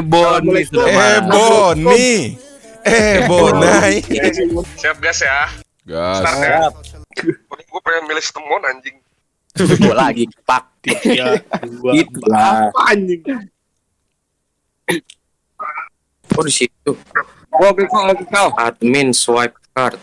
Boni sudah Boni. Bonai. Siap gas ya. Gas. Start ya. Gue pengen milih Stemon anjing. gue lagi pak. 3, 2, Gitu. apa anjing? Oh di situ. Kau. Admin swipe card.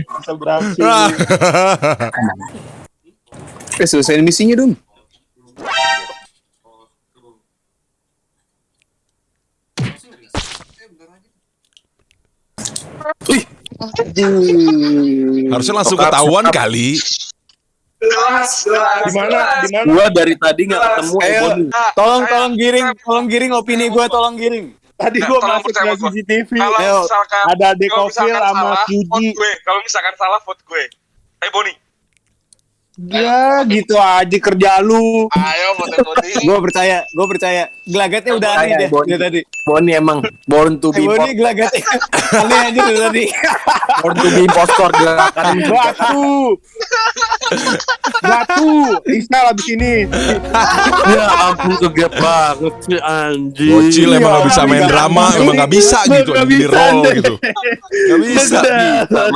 Bisa berhasil. Selesai misinya dong. Harusnya langsung ketahuan kali. Di mana? Gua dari tadi nggak ketemu Boni. Tolong giring opini gue, tolong giring. Tadi gua Tolong masuk percaya ke sama gua. CCTV. Kalau misalkan Ada kalau Dekofil misalkan sama salah, QG. vote gue. Kalau misalkan salah vote gue. Boni. Ya gitu aja kerja lu. Ayo vote Boni. Gue percaya. Gelagatnya udah aneh deh Boni. dari tadi. Boni emang born to be Boni gelagatnya aneh aja dari tadi. born to be impostor gerakan Batu. Install abis ini. ya ampun kegep banget sih anjing. Bocil emang gak bisa main drama, emang gak bisa gitu Nggak di bisa, roll deh. gitu. Gak bisa.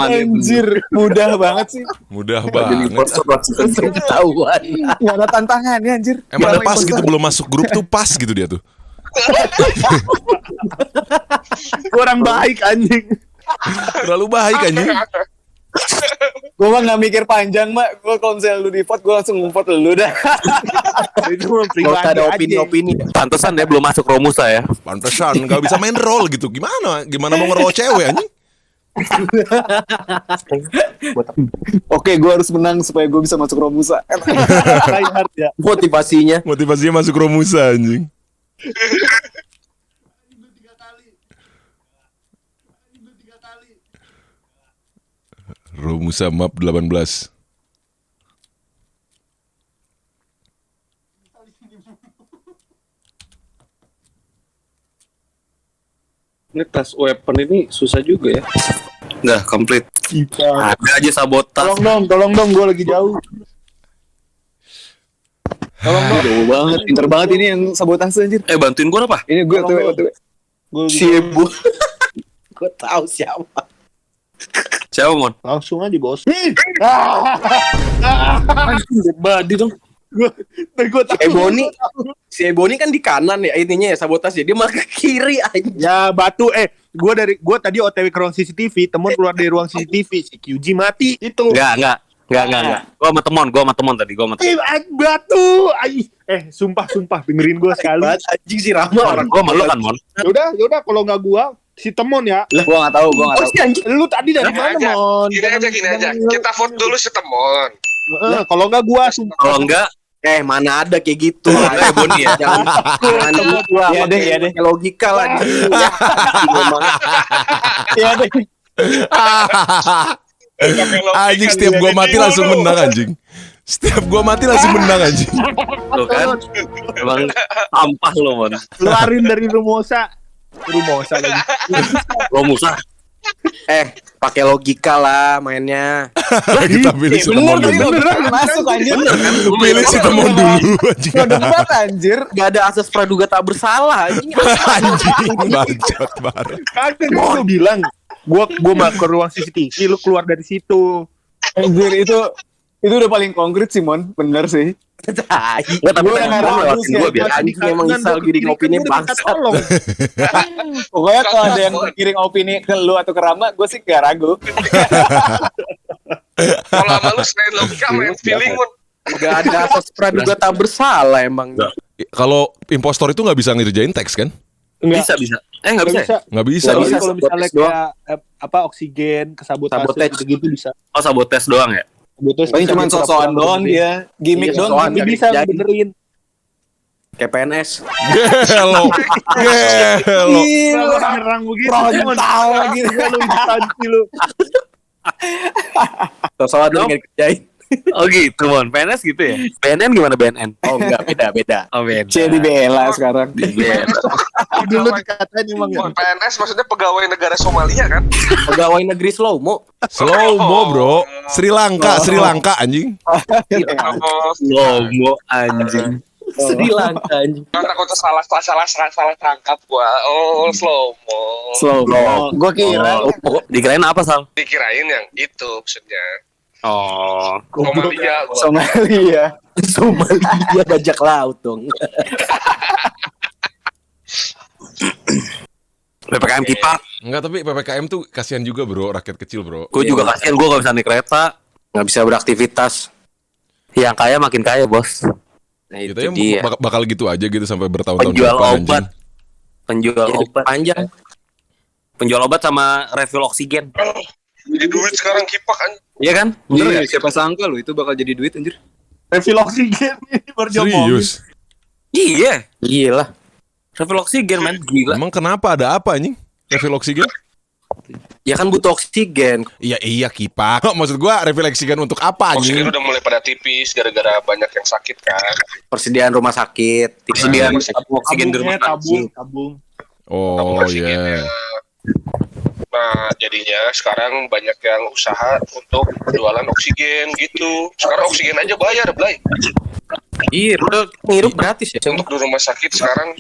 Anjir, mudah banget sih. Mudah Jadi banget. impostor langsung ketahuan. Gak ada tantangannya anjir. Emang udah pas gitu, belum masuk grup tuh pas gitu dia tuh. Kurang baik anjing. Terlalu baik anjing. Gue mah gak mikir panjang, Mak. Gue kalau misalnya lu di vote, gue langsung nge-vote lu dah. Itu mah Gak pribadi usah ada aja. opini-opini. Pantesan dia belum masuk Romusa ya. Pantesan gak bisa main roll gitu. Gimana mau ngeroll cewek anjing? Oke, gue harus menang supaya gue bisa masuk Romusa. Die hard ya. Motivasinya. Motivasinya masuk Romusa anjing. Romusa map 18. Ini tes weapon ini susah juga ya. Udah komplit. Kita. Ada aja sabotas. Tolong dong, gue lagi jauh. Jauh banget, pinter banget ini yang sabotase anjir. Bantuin gue apa? Ini gue Tolong, OTW. Si Ibu. Gue tahu siapa. Siapa Mon? Langsung aja bos. Badi dong. Gue Boni. Si Boni kan di kanan ya intinya ya sabotase. Dia malah ke kiri aja. Ya batu. Gue tadi OTW ke ruang CCTV. Temen keluar dari ruang CCTV. Si QG mati. Itu. Enggak. Gue sama temon tadi. Batu. Sumpah. Dengerin gue sekali. Anjing si Rama orang gue malu kan Mon. Yaudah. Kalau nggak gue, si Temon ya. Gue gak tahu. Si anjing. Lu tadi dari Gini mana, aja. Mon? Gini aja. Kita vote dulu si Temon. Kalau nggak gue, sumpah. Kalau enggak mana ada kayak gitu. Kayak Boni ya. Jangan gitu lah. Iya deh. Pakai logika lah di sini. Ya. Iya deh. Anjing setiap gua mati langsung menang anjing. Tuh kan. Emang sampah lo Mon. Keluarin dari Rumosa lagi. Romusa. Pakai logika lah mainnya. Kita pilih si Temon Bener dulu. tadi masuk anjir. Pilih si Temon dulu anjing. Gak debat anjir. Gak ada asas praduga tak bersalah anjing. Anjing bacot banget. Kagak gue bilang. Gue mau ke ruang CCTV, lu keluar dari situ. Anjir itu udah paling konkret sih, Mon. Bener sih. Ya tapi Gua kan nggak lewat ragu sih, gue biar Tadi anjing emang kan isal gua gini kiri, opini kan gua minta bangsat. tolong. Pokoknya kalau ada yang kirim opini ke lu atau ke Rama, gue sih gak ragu. Kalau sama lu selain logika main feeling Mon. Gak ada asas praduga tak bersalah emang. Kalau impostor itu nggak bisa ngerjain teks kan? Bisa. Nggak bisa. Ya? Nggak bisa. Nggak bisa. Kalau misalnya Sabotage kayak oksigen, kesabotase Sabotage. gitu bisa. Oh sabotes doang ya. Sabotage Paling bisa cuma diserap sok-sokan dalam doang diri. dia. Gimmick Iya, doang. sok-sokan. Tapi bisa Jadi. benerin. Kayak PNS. Gelo. Kalau nyerang begitu. Frontal lagi. Lu instansi lu. Soalnya dulu nggak dikerjain. Oh gitu, Mon. PNS gitu ya? BNN gimana BNN? Oh enggak, beda. Oh beda. C dibela sekarang. Dulu dikatain emang ya. PNS maksudnya pegawai negara Somalia kan? Pegawai negeri Slow-mo. Slow mo bro. Sri Lanka anjing. Lomo anjing. Sri Lanka anjing. Karena aku tuh salah tangkap gua. Oh, slow-mo. Slow. Gua kira Dikirain apa, Sal? Dikirain yang itu maksudnya. Oh. Somalia gua. Somalia. Somalia bajak laut dong. PPKM kita. Enggak, tapi PPKM tuh kasihan juga bro, rakyat kecil bro. Gue juga kasihan, gue gak bisa naik kereta. Nggak bisa beraktivitas. Yang kaya makin kaya, bos. Nah, Gitu itu ya dia. bakal gitu aja gitu sampai bertahun-tahun Penjual ke depan, anjing. obat. Penjual Jadi obat. panjang. Penjual obat sama refill oksigen. Jadi duit sekarang kipak kan. Iya kan? Bener Iya, gak? siapa sangka lu itu bakal jadi duit anjir. Refill oksigen ini baru diomongin. Serius? Iya. Gila. Refill oksigen, men. Gila. Emang kenapa, ada apa anjing? Refill oksigen? Ya kan butuh oksigen. Iya kipak. Maksud gua refill oksigen untuk apa Oksigen anjing? udah mulai pada tipis gara-gara banyak yang sakit kan. Persediaan rumah sakit. Persediaan Iya. tabung oksigen di rumah. Tabung. Oh Oksigennya. iya. Nah, jadinya sekarang banyak yang usaha untuk jualan oksigen gitu. Sekarang oksigen aja bayar, Blay. Iya, udah ngirup gratis ya. Untuk di rumah sakit sekarang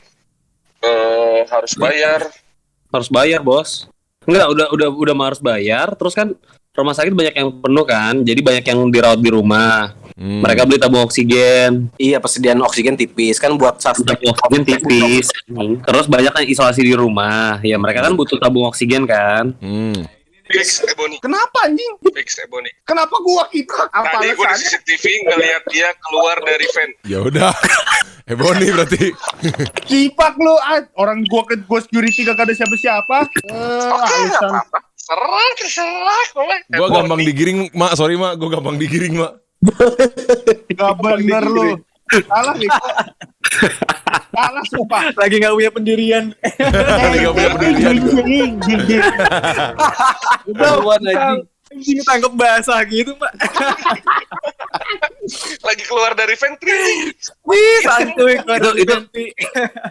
harus bayar. Harus bayar, bos. Enggak, udah harus bayar. Terus kan rumah sakit banyak yang penuh kan. Jadi banyak yang dirawat di rumah. Mereka beli tabung oksigen. Iya, persediaan oksigen tipis kan buat suspek. Tabung oksigen tipis. Terus banyak yang isolasi di rumah. Ya mereka kan butuh tabung oksigen kan. Fix Ebony. Kenapa anjing? Fix Ebony. Kenapa gua kita? Apa Tadi gue di alasannya? CCTV ngeliat dia keluar dari van. Ya udah. Ebony berarti. Kipak lu, orang gua security gak ada siapa-siapa. Oke, nggak Alasan. apa-apa. Terserah. Gua gampang digiring, Mak. Sorry, Mak. Gua gampang digiring, Mak. Gak bener lu. Salah nih. Salah sumpah. Lagi enggak punya pendirian. Lagi gak punya pendirian gua. Udah anjing tangkap basah gitu, Pak. Lagi keluar dari van. Wih, santuy Itu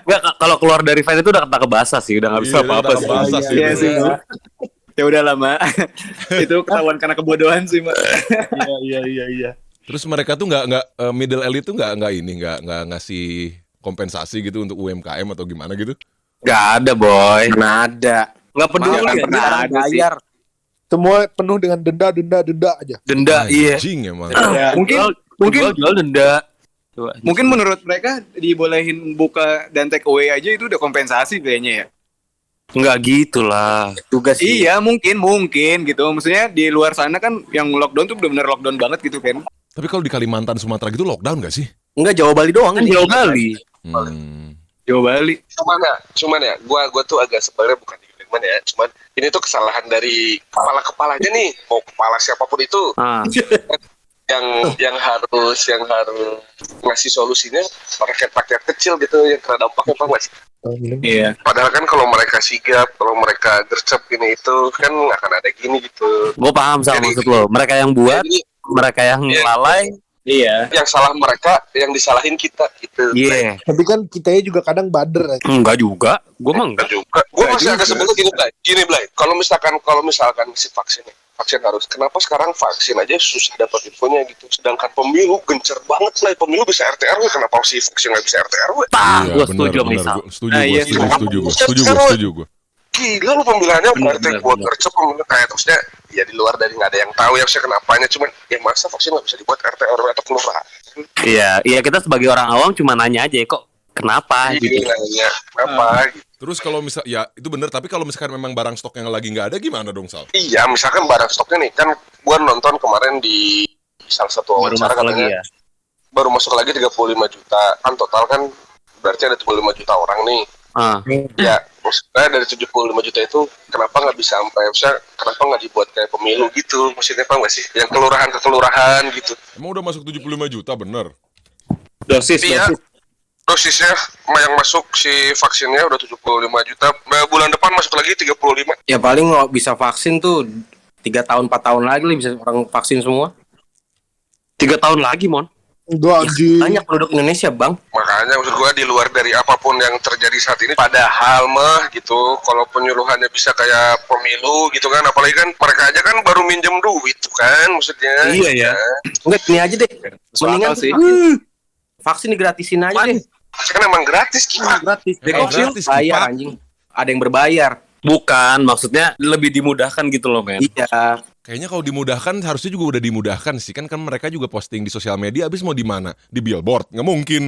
enggak, kalau keluar dari van itu udah ketangkep basah sih, udah enggak bisa Iya, apa-apa udah sih. basah sih, Iya bener. sih, Mak. Ya udah lah, Mak. Itu ketahuan karena kebodohan sih, Mak. Iya. Terus mereka tuh nggak middle elite tuh nggak ngasih kompensasi gitu untuk UMKM atau gimana gitu? Enggak ada, boy. Mana ada. Enggak peduli Malah ya, pernah ada sih. bayar. Semua penuh dengan denda aja. Denda, iya. Anjing emang. Ya, mungkin Jual denda. Coba. mungkin menurut mereka dibolehin buka dan take away aja itu udah kompensasi kayaknya ya. Enggak gitu lah. Juga sih. Iya, mungkin gitu. Maksudnya di luar sana kan yang lockdown tuh benar-benar lockdown banget gitu kan. Tapi kalau di Kalimantan, Sumatera gitu lockdown gak sih? Enggak, Jawa Bali doang. Kan jauh kali. Jawa Bali. Cuman ya, gua tuh agak sebenarnya bukan gimana ya, cuman ini tuh kesalahan dari kepalanya nih, mau kepala siapapun itu Ah. yang harus ngasih solusinya rakyat kecil gitu yang kena dampaknya apa nggak sih? Iya. Padahal kan kalau mereka sigap, kalau mereka gercep ini itu kan nggak akan ada gini gitu. Gue paham sama Jadi- maksud lo. Mereka yang buat, Jadi mereka yang Iya. lalai. Iya. yang salah mereka, yang disalahin kita gitu. Iya. Tapi kan kitanya juga kadang bader aja. Enggak juga. Gue mah Enggak enggak. juga. Gue masih agak sebetulnya gini, Blay. Kalau misalkan si vaksin harus. Kenapa sekarang vaksin aja susah dapat infonya gitu. Sedangkan pemilu gencer banget, Blay. Pemilu bisa RT RW, kenapa si vaksin nggak bisa RT RW? Tah, Iya, gue benar, setuju sama benar. Isal. Setuju, Nah, iya, setuju gue. Gila lu pemilihannya Bener, RT bener, buat bener. gercep kayak terusnya ya di luar dari nggak ada yang tahu ya saya kenapanya, cuman ya masa vaksin nggak bisa dibuat RT RW atau kelurahan? Iya, kita sebagai orang awam cuma nanya aja kok kenapa gitu. Iya, kenapa? Gitu. Terus kalau misal, ya itu bener. Tapi kalau misalkan memang barang stok yang lagi nggak ada gimana dong, Sal? Iya, misalkan barang stoknya nih kan gua nonton kemarin di salah satu Baru wawancara masuk lagi katanya ya. baru masuk lagi 35 juta kan total kan berarti ada 35 juta orang nih. Ah, Ya, maksudnya dari 75 juta itu kenapa nggak bisa sampai, misalnya kenapa nggak dibuat kayak pemilu gitu, maksudnya apa nggak sih, yang kelurahan ke kelurahan gitu. Emang udah masuk 75 juta bener? Dosis. Iya, dosisnya yang masuk si vaksinnya udah 75 juta, bulan depan masuk lagi 35. Ya paling nggak bisa vaksin tuh 3 tahun 4 tahun lagi lah bisa orang vaksin semua. 3 tahun lagi, Mon. Gua anjing. Banyak penduduk Indonesia, Bang. Makanya maksud gue di luar dari apapun yang terjadi saat ini, padahal mah gitu, kalau penyuluhannya bisa kayak pemilu gitu kan, apalagi kan mereka aja kan baru minjem duit tuh kan, maksudnya. Iya, ya. Enggak, ini aja deh. Mendingan akal sih. vaksin digratisin aja deh. Kan emang gratis kita. Gratis. gratis, Bayar Pak. anjing. Ada yang berbayar. Bukan, maksudnya lebih dimudahkan gitu loh, men. Iya. Kayaknya kalau dimudahkan harusnya juga udah dimudahkan sih kan mereka juga posting di sosial media abis mau di mana? Di billboard? Nggak mungkin.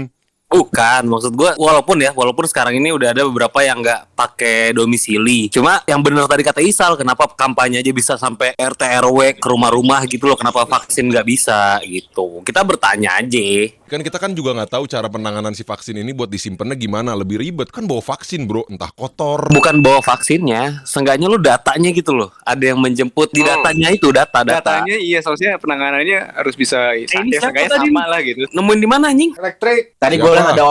Bukan, maksud gue walaupun sekarang ini udah ada beberapa yang nggak pakai domisili. Cuma yang benar tadi kata Isal, kenapa kampanye aja bisa sampai RT RW ke rumah-rumah gitu loh, kenapa vaksin nggak bisa gitu. Kita bertanya aja. Kan kita kan juga nggak tahu cara penanganan si vaksin ini buat disimpannya gimana, lebih ribet kan bawa vaksin bro, entah kotor. Bukan bawa vaksinnya, seenggaknya lu datanya gitu loh. Ada yang menjemput di datanya itu, data. Datanya iya, soalnya penanganannya harus bisa ini siapa seenggaknya tadi? sama lah gitu. Nemuin di mana anjing? Elektrik. Tadi Siapa? gue lihat ada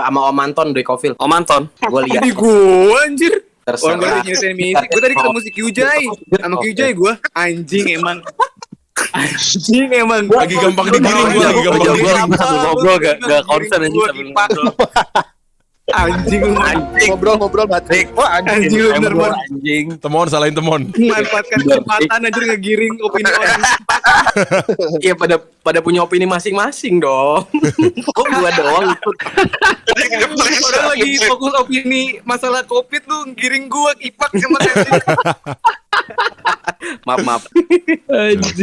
sama Om Anton dari Kofil. Om Anton. Gue lihat. Gue anjir. Orang Terserah. baru nyusahin musik. Gue tadi ketemu si Kyujai. Sama Kyujai gue. Anjing emang. Anjing emang. Lagi gampang digiring gua, lagi gampang Gue digiring. sambil ngobrol gak konsen anjing Gua sambil kipak. ngobrol. Anjing lu anjing. Ngobrol batik. Wah anjing. Anjing lu bener Ngobrol, banget. anjing. Temon, salahin temon. Manfaatkan kesempatan anjir ngegiring opini orang. Iya pada punya opini masing-masing dong. Kok gua doang ikut. Orang lagi fokus opini masalah COVID lu ngiring gua kipak sama anjing. Maaf.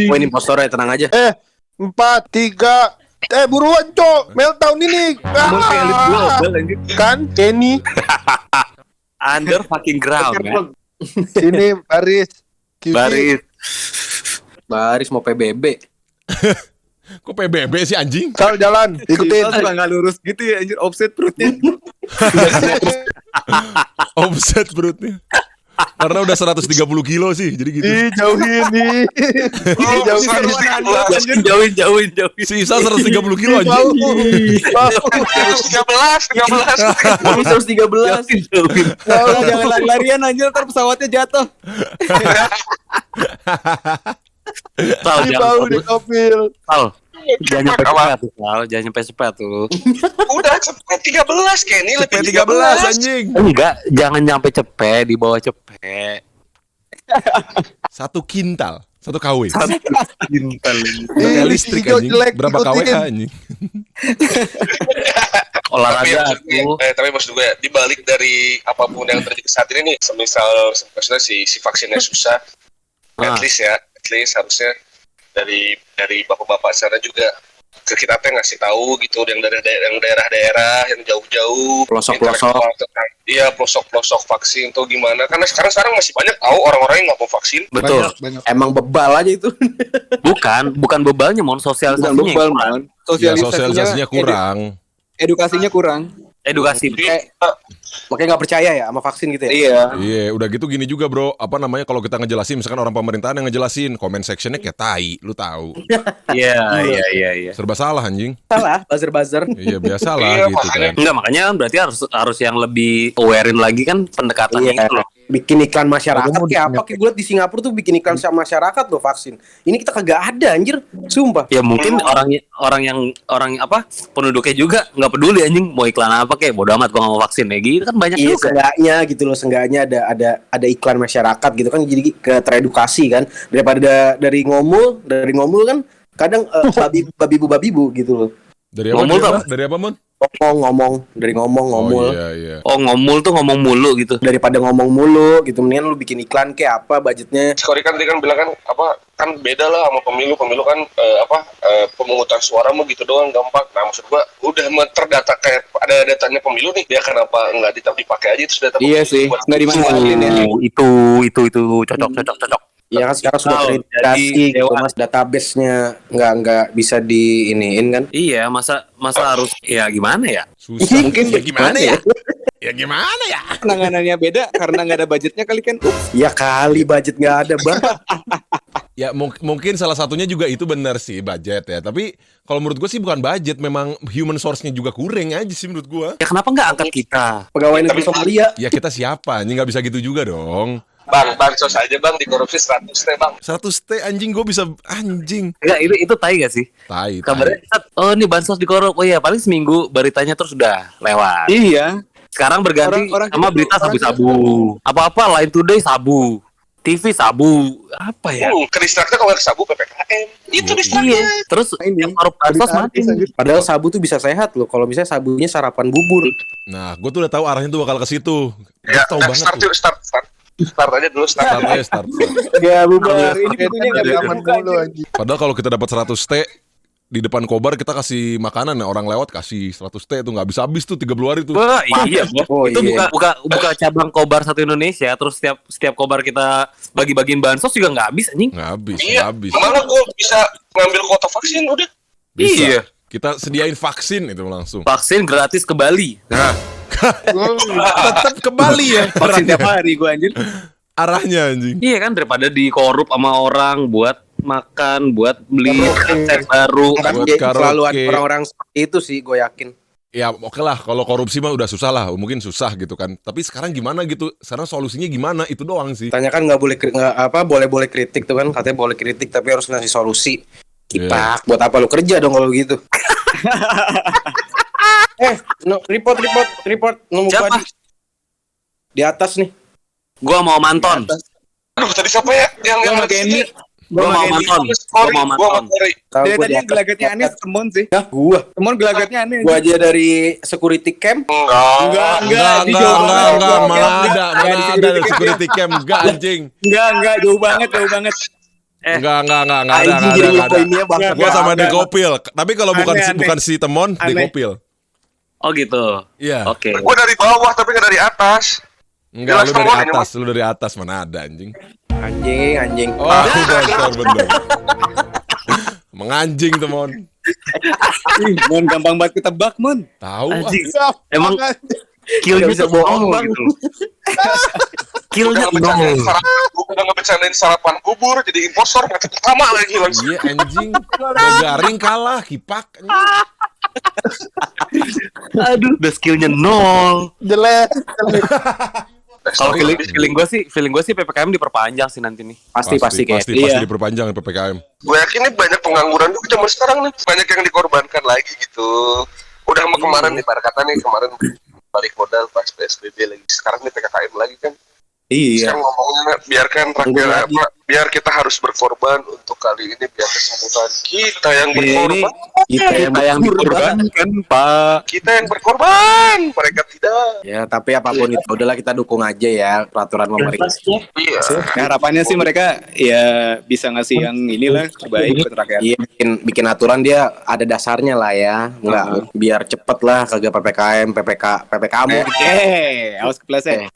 Oh ini impostornya, tenang aja. 4, 3. Buruan cok. Meltdown ini. Mau kayak elit global anjir. Kan Kenny. Under fucking ground ya. Sini Baris. QC. Baris. Mau PBB. Kok PBB sih anjing? Sal jalan. Ikutin. Kita suka nggak lurus gitu ya anjir, offset perutnya. Offset perutnya. Karena udah 130 kilo sih, jadi gitu. Ih, jauhin nih. Jauhin. Jauhin. Si Isa 130 kilo anjing. Mau. 13. 113. Jangan lari-larian anjir, ntar pesawatnya jatuh. Sal, Ini bau di Kofil. Sal. Jangan nyampe sepet tuh, Sal. Jangan nyampe sepet tuh. Udah cepet 13 Kenny, lebih P13 anjing. Enggak, jangan nyampe cepet, di bawah cepet. 1 kintal, 1 KW. Ih, Listrik hijau anjing. jelek, Berapa KW ikutin. anjing? Olahraga tapi maksud gue dibalik dari apapun yang terjadi saat ini nih, semisal maksudnya si vaksinnya susah, at least harusnya dari bapak-bapak sana juga ke kita teh ngasih tahu gitu yang dari daerah-daerah yang jauh-jauh, Pelosok-pelosok. Iya, pelosok-pelosok vaksin tuh gimana, karena sekarang masih banyak tahu orang-orang yang nggak mau vaksin. Betul. Banyak. Emang bebal aja itu. Bukan bebalnya, mohon sosialisasinya. Bukan bebal, man. Ya, sosialisasinya kurang. Edukasinya kurang. Edukasi. Makanya nggak percaya ya sama vaksin gitu ya. Iya. Iya, udah gitu gini juga bro. Apa namanya kalau kita ngejelasin, misalkan orang pemerintahan yang ngejelasin, comment sectionnya kayak tai, lu tahu. Iya. Serba salah anjing. Salah, buzzer. Iya biasalah Iya, gitu kan. Enggak, makanya kan berarti harus yang lebih awarein lagi kan pendekatannya Iya. gitu loh. Bikin iklan masyarakat Aku mau kayak apa? dipenyakit. Kayak gue liat di Singapura tuh bikin iklan sama masyarakat loh vaksin. Ini kita kagak ada anjir, sumpah. Ya mungkin orang apa penduduknya juga nggak peduli anjing mau iklan apa kayak bodo amat gua nggak mau vaksin ya gitu kan banyak Iya, juga. seenggaknya gitu loh, seenggaknya ada iklan masyarakat gitu kan, jadi ke teredukasi kan, daripada dari ngomul kan kadang babi-bu gitu loh. Dari apa? Ngomul Dari apa? apa? Dari apa, Mon? Ngomong. Oh iya. Oh ngomul tuh ngomong mulu gitu. Daripada ngomong mulu gitu, mendingan lu bikin iklan kayak apa, budgetnya. Si Kori kan tadi kan bilang kan beda lah sama pemilu kan pemungutan suara mau gitu doang gampang. Nah maksud gua udah terdata kayak ada datanya pemilu nih, dia kenapa nggak dipakai aja terus data Iya pemilu sih, buat- nggak dimanfaatin ya. Itu cocok. Ya kan sekarang sudah Tahu, terintegrasi jadi gitu, dewan. mas, database-nya nggak bisa diiniin kan. Iya, masa harus ya gimana ya? Susah. Mungkin Ya gimana ya? Ya gimana ya? Penanganannya beda karena nggak ada budgetnya kali kan. Ya kali budget nggak ada bang. Ya mungkin salah satunya juga itu benar sih budget ya. Tapi kalau menurut gue sih bukan budget, memang human source-nya juga kurang aja sih menurut gue. Ya kenapa nggak angkat kita? Pegawai negeri Somalia. Ya kita siapa? Ini nggak bisa gitu juga dong. bansos aja bang, dikorupsi 100 teh bang. 100 T anjing gue bisa anjing. Enggak, itu tai gak sih? Tai. Kabarnya oh ini bansos dikorup. Oh iya, paling seminggu beritanya terus udah lewat. Iya. Sekarang berganti Orang sama gitu, berita orang sabu-sabu. Apa-apa Line Today sabu. TV sabu. Apa ya? Kedistraknya kalau ke sabu PPKM. Itu distraknya. Iya. Terus Ini, yang korup bansos mati. Padahal sabu tuh bisa sehat loh. Kalau misalnya sabunya sarapan bubur. Nah, gue tuh udah tahu arahnya tuh bakal ke situ. Gue Ya, tahu udah banget start tuh. yuk, start aja dulu start. Start aja, start. Ya bubar. Ini pintunya nggak bisa aman dibuka, mulu anjing. Padahal kalau kita dapat 100 T di depan kobar kita kasih makanan ya, orang lewat kasih 100 T tuh nggak habis tuh 30 hari tuh. Wah, iya. Oh, Itu iya. buka cabang kobar satu Indonesia, terus setiap kobar kita bagi-bagiin bansos juga nggak habis anjing. Nggak habis, Iya, nggak habis. malah gue bisa ngambil kuota vaksin udah. Bisa. Iya. Kita sediain vaksin itu langsung. Vaksin gratis ke Bali. Nah, tetap ke Bali ya. Vaksin tiap hari gue anjir. Arahnya anjing. Iya kan, daripada dikorup sama orang buat makan, buat beli aset baru. Kan Buat dia selalu ada karaoke. orang-orang seperti itu sih, gue yakin. Ya oke lah, kalau korupsi mah udah susah lah, mungkin susah gitu kan. Tapi sekarang gimana gitu? Sekarang solusinya gimana? Itu doang sih. Tanyakan nggak boleh boleh kritik tuh kan, katanya boleh kritik tapi harus ngasih solusi. Kipak, buat apa lu kerja dong kalau gitu? Report, nunggu Siapa? Padi. Di atas nih. Gua mau manton. Aduh, tadi siapa ya? Yang Gua sama Kenny. Gua mau manton. Gua mau manton. Tahu Dari gua tadi di yang atas. gelagatnya aneh Temon sih. Ya, gua. Temon gelagatnya aneh. Gua aja dari security camp. Enggak. Enggak, malah ada dari security camp. Enggak anjing. Enggak, jauh banget. Enggak ada, Anjing jadi enggak ada. poinnya bangsa. Gua sama Dekopil. Tapi kalau Aneh. bukan si Temon, Aneh. Dekopil. Oh gitu. Iya. Oke. Gue dari bawah tapi nggak dari atas. Enggak, Jelas Temon ini, lu dari atas mana ada anjing. Anjing. Oh, bener. Menganjing Temon. Ih, Mon gampang banget ketebak, Mon. Tahu ah. Anjing. Emang killnya Nggak bisa tuh bohong bang. gitu. Killnya Udah ngebecanain sarapan bubur jadi impostor macam pertama lagi langsung. Iya anjing. Udah garing kalah, kipak. aduh, udah skillnya nol. Jelek. Kalau feeling gue sih PPKM diperpanjang sih nanti nih. Pasti kayak. Pasti diperpanjang PPKM. Gue yakin nih banyak pengangguran juga zaman sekarang nih. Banyak yang dikorbankan lagi gitu. Udah sama kemarin nih, pada kata nih kemarin balik modal pas PSBB lagi. Sekarang nih PPKM lagi kan. Iya. Sekarang ngomongnya biarkan rakyat biar kita harus berkorban untuk kali ini biar kesembuhan kita yang berkorban. Kita yang dikorbankan, Pak. Kita yang berkorban, mereka tidak. Ya, tapi apapun itu udahlah kita dukung aja ya peraturan pemerintah. Iya. Ya, harapannya sih mereka ya bisa ngasih yang inilah terbaik buat rakyat. Iya, bikin aturan dia ada dasarnya lah ya. Enggak biar cepet lah kagak PPKM. Awas kepleset.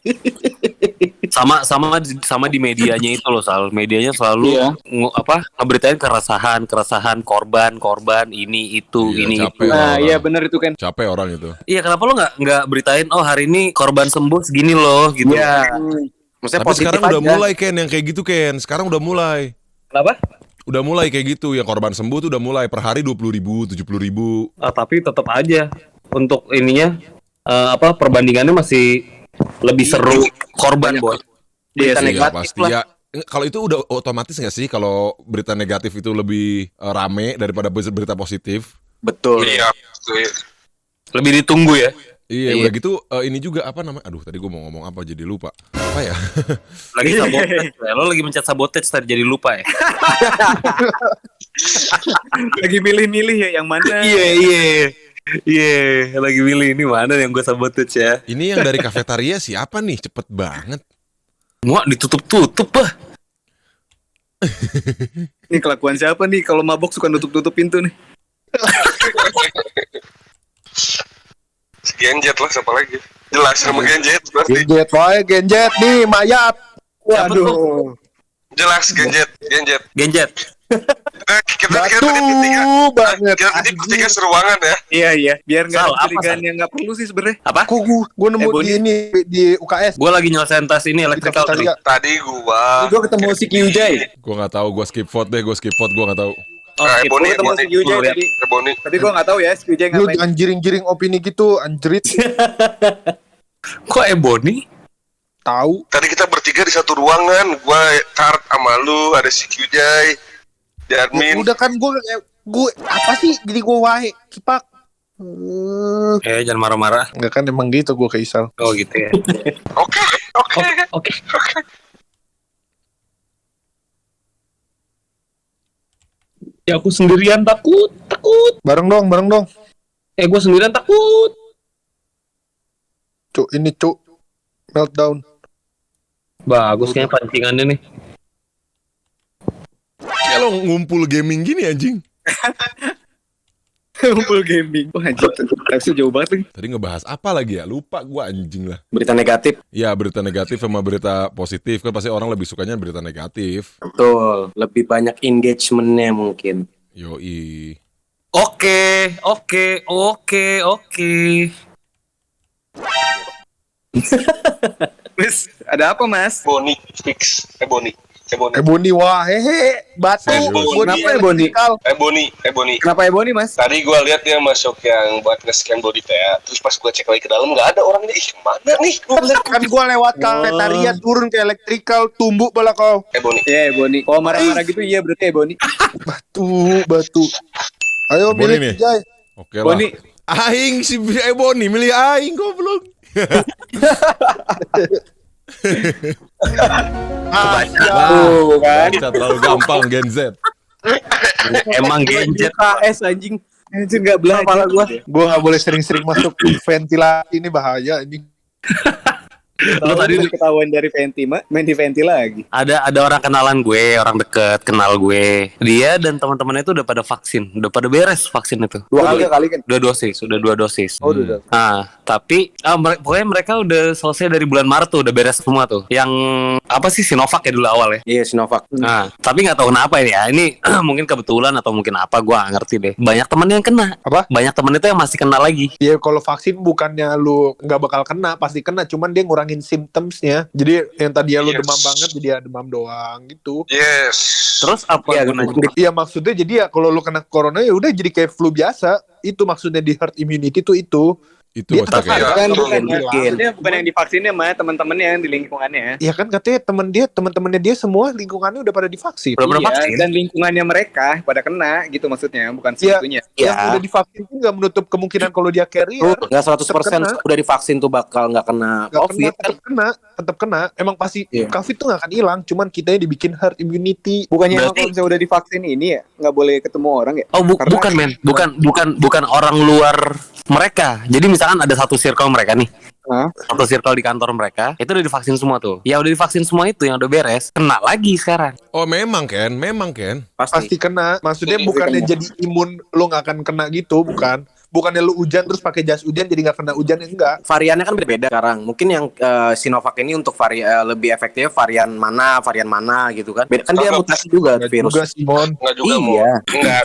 Sama di medianya itu loh, Sal. Medianya selalu ngeberitain keresahan korban ini itu Iya, ini capek itu. Nah, orang. iya benar itu kan. Capek orang itu. Iya, kenapa lo nggak beritain hari ini korban sembuh segini loh gitu. Iya. Maksudnya Tapi positif sekarang aja. udah mulai Ken yang kayak gitu Ken. Sekarang udah mulai. Kenapa? Udah mulai kayak gitu, yang korban sembuh tuh udah mulai per hari 20.000, 70.000. Tapi tetap aja untuk ininya perbandingannya masih lebih seru korban, Boy. Berita Iya negatif pasti lah. ya. Kalau itu udah otomatis nggak sih kalau berita negatif itu lebih rame daripada berita positif? Betul. Iya. Lebih ditunggu ya. Iya, udah gitu ini juga apa namanya? Aduh, tadi gue mau ngomong apa jadi lupa. Apa ya? Lagi sabotage. Lo lagi mencet sabotage tadi jadi lupa ya. Lagi milih-milih ya yang mana. Iya, lagi milih ini mana yang gue sabotage ya. Ini yang dari kafetaria siapa nih? Cepet banget. Muak ditutup-tutup bah. Ini kelakuan siapa nih kalau mabok suka nutup-nutup pintu nih. Genjet lah siapa lagi? Jelas sama Genjet pasti. Genjet nih mayat. Waduh. Jelas Genjet. Genjet. Kita Batu bertiga. banget. Kita bertiga seruangan ya. Iya. Biar nggak Sal, ada apa, curigaan Sal? yang nggak perlu sih sebenarnya. Apa? Kok gue nemu Boni. di ini di UKS. Gue lagi nyelesain tes ini Di elektrikal tadi. kafetaria. Tadi gua. Gue ketemu si Kyujai. Gue nggak tahu, gue skip vote deh, gue nggak tahu. Gue ketemu si Kyujai tadi. Boni. Tapi gue nggak tahu ya si Kyujai Lu ngapain. jangan jiring-jiring opini gitu, anjrit. Kok Ebony? Tahu. Tadi kita bertiga di satu ruangan, gue Kart sama lu, ada si Qjay, Darmin. Udah kan gue apa sih jadi gue wae kipak. Jangan marah-marah. Enggak kan emang gitu gue ke Isal. Oh gitu ya. Oke. Ya aku sendirian takut. Bareng dong. Gue sendirian takut. Cuk, ini cuk. Meltdown. Bagus kayaknya pancingannya nih. Kayak lo ngumpul gaming gini anjing. Ngumpul gaming. Wah anjir, tapi jauh banget lagi. Tadi ngebahas apa lagi ya? Lupa gua anjing lah. Berita negatif. Ya berita negatif sama berita positif kan pasti orang lebih sukanya berita negatif. Betul. Lebih banyak engagementnya mungkin. Yoi. Oke. Mas, ada apa mas? Boni fix. Boni. Boni wah hehe batu. Kenapa Boni? Boni. Kenapa Boni mas? Tadi gue lihat dia masuk yang buat nge-scan body PA. Terus pas gue cek lagi ke dalam nggak ada orangnya. Ih kemana nih? Kan gue lewat kafetaria turun ke elektrikal tumbuk bala kau. Boni. Iya Boni. Kalau marah-marah gitu iya berarti Boni. Batu. Ayo Boni milih nih. Jay. Oke lah. Boni. Aing si Boni milih Aing goblok. Tuh kan. Baca terlalu gampang Gen Z. Emang gadget. KS anjing. Anjir nggak belajar. Kepala gua. Gue nggak boleh sering-sering masuk ventilasi ini bahaya ini. Lu tadi Ketahuan dari Venti main di Venti lagi. ada orang kenalan gue, orang deket kenal gue. Dia dan teman-temannya itu udah pada vaksin, udah pada beres vaksin itu. 2 kali kan. Udah 2 dosis. Oh udah. Nah, tapi pokoknya mereka udah selesai dari bulan Maret tuh, udah beres semua tuh. Yang apa sih Sinovac ya dulu awal ya. Iya, Sinovac. Nah, tapi nggak tahu kenapa ya. Ini mungkin kebetulan atau mungkin apa, gue nggak ngerti deh. Banyak temen yang kena. Apa? Banyak temen itu yang masih kena lagi. Ya kalau vaksin bukannya lu nggak bakal kena, pasti kena. Cuman dia ngurangin symptomsnya. Jadi yang tadi lu Yes. demam banget, jadi ya demam doang gitu. Yes. Terus apa Iya, gunanya? Iya maksudnya jadi ya kalau lu kena corona ya udah jadi kayak flu biasa. Itu maksudnya di herd immunity tuh itu. Itu Dia maksudnya tetap kayak. ada. Kan Betul, bukan betul. maksudnya bukan yang divaksinnya mah teman-temannya yang di lingkungannya. Ya kan katanya teman-temannya dia semua lingkungannya udah pada divaksin. Udah pernah Iya, vaksin? dan lingkungannya mereka pada kena gitu maksudnya, bukan Iya. segitunya. Yang udah divaksin pun nggak menutup kemungkinan kalau dia carrier. Nggak 100% Tetap kena. udah divaksin tuh bakal nggak kena Nggak COVID kan. tetap kena. Emang pasti Iya. COVID tuh nggak akan hilang. Cuman kita dibikin herd immunity. Bukannya Berarti- kalau misalnya udah divaksin ini ya nggak boleh ketemu orang ya? Oh Karena- bukan men, bukan orang luar mereka. Jadi misalkan ada satu circle mereka nih, Hah? satu circle di kantor mereka, itu udah divaksin semua tuh. Ya udah divaksin semua itu yang udah beres, kena lagi sekarang. Oh memang Ken. Pasti kena. Maksudnya bukannya kena. jadi imun lu nggak akan kena gitu, bukan. Bukannya lu hujan terus pakai jas hujan jadi nggak kena hujan, ya enggak. Variannya kan beda sekarang. Mungkin yang Sinovac ini untuk lebih efektif varian mana gitu kan. Beda, kan dia Enggak. mutasi juga Nggak virus. juga Simon. Nggak juga mau. Iya. Nggak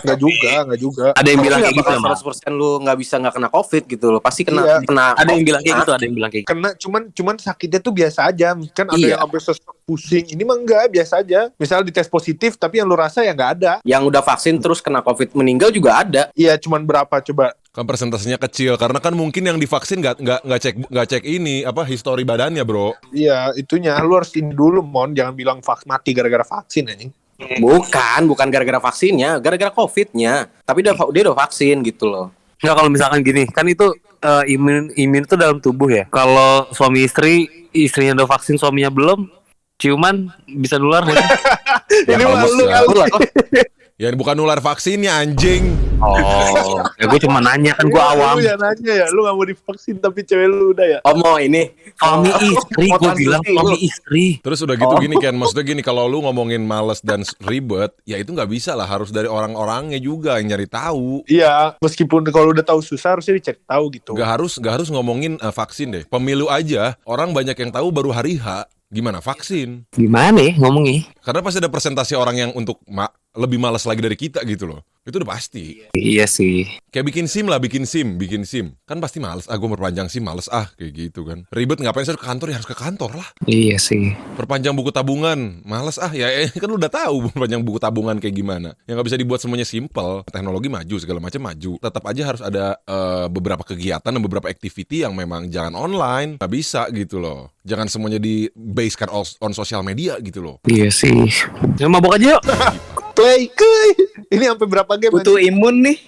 Nggak juga. Ada yang bilang Nggak kayak gitu bakal emang. 100% lu nggak bisa nggak kena COVID gitu loh. Pasti kena Iya. kena. Ada yang bilang kayak Nah, gitu, ada yang bilang kayak gitu. Kena cuman sakitnya tuh biasa aja. Kan ada Iya. yang sampai sesak pusing. Ini mah enggak, biasa aja. Misal dites positif tapi yang lu rasa ya nggak ada. Yang udah vaksin terus kena COVID meninggal juga ada. Iya, cuman berapa coba? Kan persentasenya kecil karena kan mungkin yang divaksin nggak cek ini apa histori badannya bro. Iya, itunya lu harus ini dulu, Mon. Jangan bilang mati gara-gara vaksin anjing. Bukan gara-gara vaksinnya, gara-gara COVID-nya. Tapi dia udah vaksin gitu loh. Nggak, kalau misalkan gini, kan itu imun itu dalam tubuh ya. Kalau suami istrinya udah vaksin, suaminya belum, ciuman bisa nular nggak sih? Ya, Ini kalau mah lu bisa. kali. Ya bukan nular vaksinnya anjing. Oh, ya gue cuma nanya kan gue awam. Lu ya nanya ya, lu gak mau divaksin tapi cewek lu udah ya. Oh mau ini. Suami istri, gue Mau bilang transfusi, suami lu. istri. Terus udah gitu gini kan, maksudnya gini kalau lu ngomongin males dan ribet, ya itu nggak bisa lah, harus dari orang-orangnya juga yang nyari tahu. Iya, meskipun kalau udah tahu susah harusnya dicek tahu gitu. Nggak harus ngomongin vaksin deh. Pemilu aja orang banyak yang tahu baru hari H. Gimana vaksin? Gimana ya ngomongnya? Karena pasti ada presentasi orang yang untuk lebih malas lagi dari kita gitu loh. Itu udah pasti. Iya sih. Kayak bikin SIM lah, bikin SIM. Kan pasti males. Gue perpanjang SIM, males kayak gitu kan. Ribet, ngapain saya ke kantor, ya harus ke kantor lah. Iya sih. Perpanjang buku tabungan, males ya kan lu udah tahu perpanjang buku tabungan kayak gimana. Yang nggak bisa dibuat semuanya simple. Teknologi maju, segala macam maju. Tetap aja harus ada beberapa kegiatan dan beberapa activity yang memang jangan online. Nggak bisa gitu loh. Jangan semuanya di-basekan on sosial media gitu loh. Iya sih. Ya mabok aja yuk. Play kuy. Ini sampai berapa game? Butuh imun nih.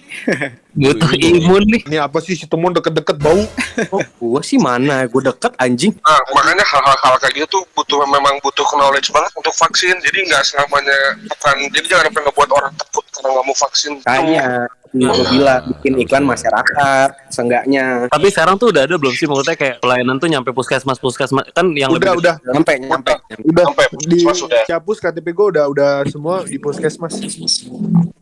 Butuh imun nih. Ini apa sih si Temon deket-deket bau? Oh, gua sih mana? Gua deket anjing. Nah, makanya hal-hal kayak gitu tuh memang butuh knowledge banget untuk vaksin. Jadi nggak selamanya jadi jangan sampai ngebuat orang takut karena nggak mau vaksin. Kayaknya gua bilang bikin iklan masyarakat, seenggaknya. Tapi sekarang tuh udah ada belum sih, maksudnya kayak pelayanan tuh nyampe puskesmas kan yang Udah, lebih udah. Nyampe. Udah Sampai di puskesmas sudah. Capus KTP gue udah semua di puskesmas.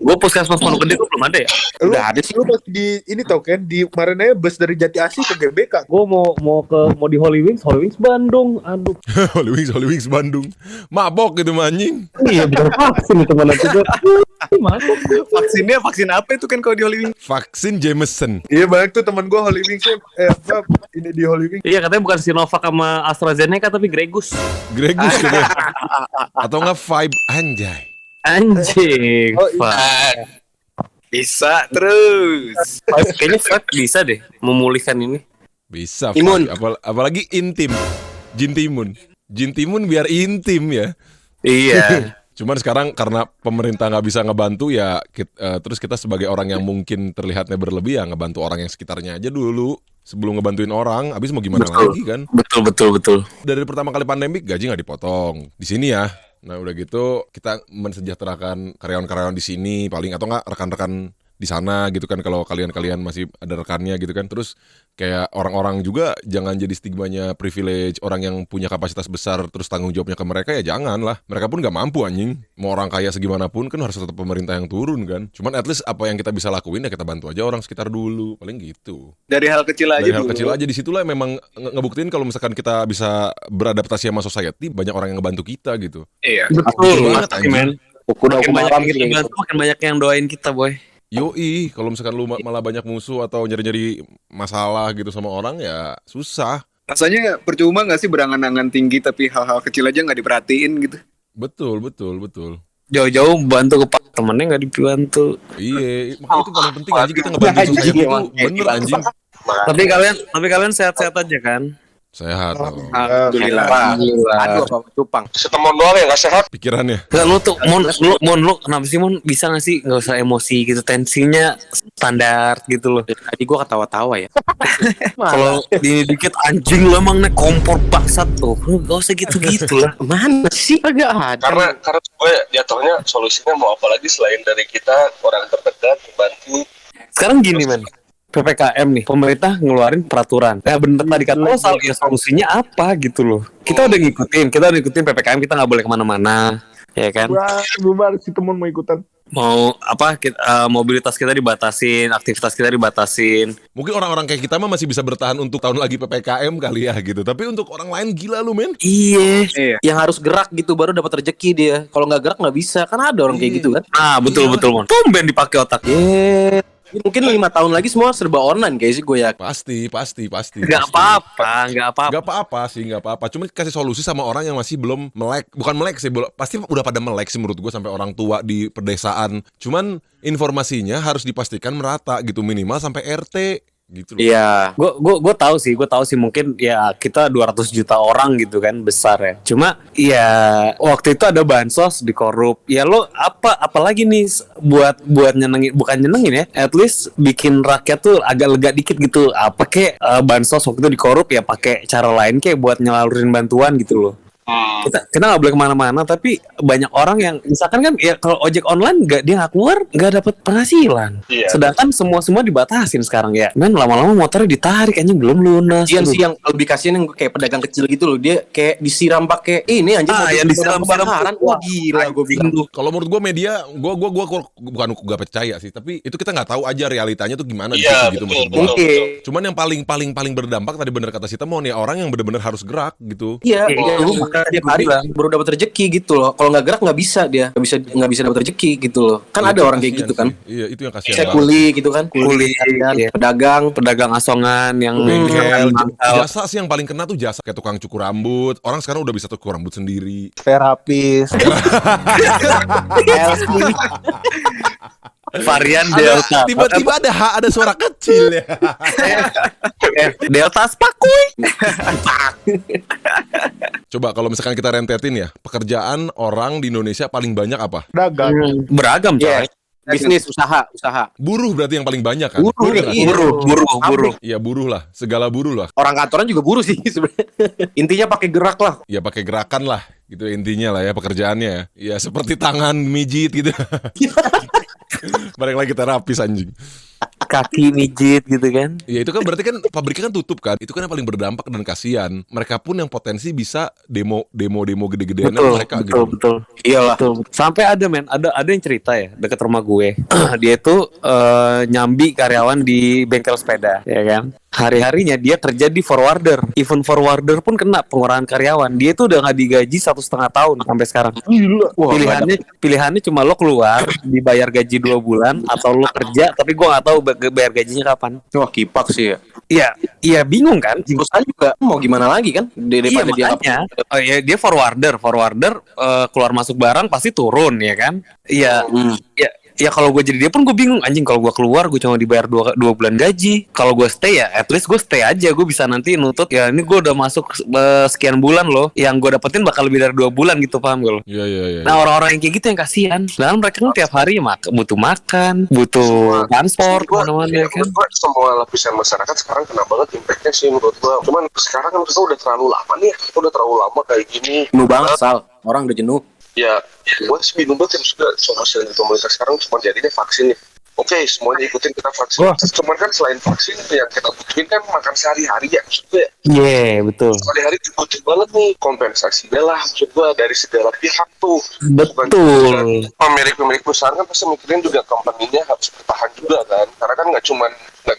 Gue puskesmas Pondok Gede gue belum ada ya. Lu, Udah ada sih. lu pas di ini tau kan di kemarin aja bus dari Jati Asih ke GBK. Gue mau di Holy Wings Bandung. Aduh. Holy Wings Bandung. Mabok gitu anjing. Iya bener vaksin itu mana juga. Masuk. Vaksinnya vaksin apa itu kan kalau di Hollywood? Vaksin Jameson. Iya banyak tuh teman gue Holy Wings ini di Holy Wings. Iya katanya bukan Sinovac sama AstraZeneca tapi Gregus. Gregus gitu. Atau enggak Vibe anjay. Anjing. Oh, Vibe. Bisa terus. Kayaknya Vibe bisa deh memulihkan ini. Bisa. Imun. Apalagi intim. Jin timun biar intim ya. Iya. Cuman sekarang karena pemerintah nggak bisa ngebantu ya, terus kita sebagai orang yang mungkin terlihatnya berlebih ya ngebantu orang yang sekitarnya aja dulu sebelum ngebantuin orang. Abis mau gimana lagi kan? Betul. Dari pertama kali pandemik gaji nggak dipotong di sini ya. Nah udah gitu kita mensejahterakan karyawan-karyawan di sini paling atau nggak rekan-rekan di sana gitu kan, kalau kalian masih ada rekannya gitu kan. Terus kayak orang-orang juga jangan jadi stigmanya privilege orang yang punya kapasitas besar terus tanggung jawabnya ke mereka, ya jangan lah. Mereka pun gak mampu anjing. Mau orang kaya segimanapun kan harus tetap pemerintah yang turun kan. Cuman at least apa yang kita bisa lakuin ya kita bantu aja orang sekitar dulu, paling gitu. Dari hal kecil aja Dari hal dulu. kecil aja, di situlah memang ngebuktiin kalau misalkan kita bisa beradaptasi sama society, banyak orang yang ngebantu kita gitu. Iya. Betul banget, banget men. Udah Makin banyak malam yang kita gitu. bantu, makin banyak yang doain kita boy. Yoi, kalau misalkan lu malah banyak musuh atau nyari-nyari masalah gitu sama orang ya susah. Rasanya percuma nggak sih berangan-angan tinggi tapi hal-hal kecil aja nggak diperhatiin gitu. Betul. Jauh-jauh bantu ke temennya nggak dibantu. Iya, makanya itu paling penting anjing, kita ngebantu society itu bener anjing. Tapi kalian sehat-sehat aja kan? Sehat dong. Alhamdulillah. Aduh, apa cupang. Setemon doang yang nggak sehat. Pikirannya. Enggak, lu tuh Mon, lu kenapa sih Mon bisa gak sih nggak usah emosi gitu, tensinya standar gitu loh. Tadi gua ketawa-tawa ya. Kalau ini dikit anjing lu emang nek kompor baksat tuh, lu gak usah gitu-gitu lah. Mana sih? Agak ada. Karena gue jatuhnya solusinya mau apa lagi selain dari kita orang terdekat membantu. Sekarang gini man, PPKM nih, pemerintah ngeluarin peraturan. Ya bener tadi kata lo, ya solusinya apa gitu loh. Kita udah ngikutin PPKM, kita nggak boleh kemana-mana, ya kan? Bubar si Temon mau ikutan. Mau apa? Mobilitas kita dibatasin, aktivitas kita dibatasin. Mungkin orang-orang kayak kita mah masih bisa bertahan untuk tahun lagi PPKM kali ya gitu. Tapi untuk orang lain gila lu men. Iya. Yang harus gerak gitu baru dapat rezeki dia. Kalau nggak gerak nggak bisa. Kan ada orang kayak gitu kan. Nah betul Mon. Tumben dipakai otak. Mungkin 5 tahun lagi semua serba online kayak sih gue ya. Pasti. Nggak apa-apa. Gak apa-apa. Cuma kasih solusi sama orang yang masih belum melek. Bukan melek sih, pasti udah pada melek sih menurut gue, sampai orang tua di pedesaan. Cuman informasinya harus dipastikan merata gitu, minimal sampai RT gitu loh. Iya, gue tahu sih mungkin ya kita 200 juta orang gitu kan, besar ya. Cuma ya waktu itu ada bansos dikorup. Ya lo apalagi nih buat nyenengin, bukan nyenengin ya, at least bikin rakyat tuh agak lega dikit gitu. Apa kek bansos waktu itu dikorup ya, pakai cara lain kayak buat nyalurin bantuan gitu loh. Kita nggak boleh kemana-mana, tapi banyak orang yang misalkan kan ya kalau ojek online dia nggak keluar, nggak dapat penghasilan. Iya. Sedangkan semua dibatasin sekarang ya. Men lama-lama motornya ditarik anjing belum lunas. Iya sih yang lebih kasihan yang kayak pedagang kecil gitu loh. Dia kayak disiram pakai ini anjing. Yang disiram kebakaran. Wah gila gue bilang. Kalau menurut gue media, gue bukan gak percaya sih, tapi itu kita nggak tahu aja realitanya tuh gimana di Iya, situ gitu betul, maksud gua. betul. Mungkin. Cuman yang paling berdampak tadi bener kata si Temon ya, orang yang bener-bener harus gerak gitu. Iya. Iya, tiap hari baru dapat rezeki gitu loh. Kalau nggak gerak nggak bisa dia, nggak bisa dapat rezeki gitu loh. Kan ada Itu orang kayak kasihan gitu kan. sih. Iya, itu yang kasihan Saya banget. kuli gitu kan, Kuli, kan, iya. pedagang. Asongan yang Bengkel, mangkal. jasa sih yang paling kena tuh jasa kayak tukang cukur rambut. Orang sekarang udah bisa cukur rambut sendiri. Terapis. Varian Delta. Tiba-tiba ada suara kecil ya. Delta Spakuy. Coba kalau misalkan kita rentetin ya, pekerjaan orang di Indonesia paling banyak apa? Dagang. Beragam Iya. coy. Bisnis, usaha. Buruh berarti yang paling banyak kan? Buruh, Iya nggak? iya. Buruh. Iya buruh lah, segala buruh lah. Orang kantoran juga buruh sih sebenarnya. Intinya pakai gerak lah. Ya pakai gerakan lah, gitu intinya lah ya pekerjaannya ya. Ya seperti tangan mijit gitu. Balik lagi terapis anjing. Kaki mijit gitu kan. Ya itu kan berarti kan pabriknya kan tutup kan. Itu kan yang paling berdampak dan kasihan. Mereka pun yang potensi bisa demo gede-gedean mereka gitu. Betul. Iyalah. Betul. Sampai ada yang cerita ya dekat rumah gue. Dia tuh nyambi karyawan di bengkel sepeda, ya kan. Hari-harinya dia kerja di forwarder. Even forwarder pun kena pengurangan karyawan. Dia tuh udah nggak digaji 1,5 tahun sampai sekarang. Pilihannya cuma lo keluar dibayar gaji 2 bulan atau lo kerja tapi gue nggak tahu bayar gajinya kapan. Wah, kipak sih ya. Iya bingung kan. Perusahaan juga mau gimana lagi kan? Daripada dia makanya. Dia forwarder keluar masuk barang pasti turun ya kan. Iya. Ya kalau gue jadi dia pun gue bingung anjing, kalau gue keluar gue cuma dibayar 2 bulan gaji. Kalau gue stay ya at least gue stay aja, gue bisa nanti nutut ya ini gue udah masuk sekian bulan loh, yang gue dapetin bakal lebih dari 2 bulan gitu, paham gue loh. Iya. Nah orang-orang yang kayak gitu yang kasihan. Padahal mereka kan tiap hari butuh makan, butuh transport kemana-mana kan. Menurut gua semua lapisan masyarakat sekarang kena banget impactnya sih menurut gua. Cuman sekarang kan kita udah terlalu lama nih, kita udah terlalu lama kayak gini. Jenuh banget, Sal. Orang udah jenuh. Ya, gue sih bingung banget ya, maksudnya solusi dari pemerintah sekarang cuma jadinya vaksin nih. Oke, semuanya ikutin kita vaksin. Cuman kan selain vaksin yang kita butuhin kan makan sehari-hari ya, maksudnya. Iya, betul. Sehari-hari dibutuhin banget nih kompensasinya lah, maksud gue dari segala pihak tuh. Betul. Pemilik perusahaan kan pasti mikirin juga company-nya harus bertahan juga kan, karena kan nggak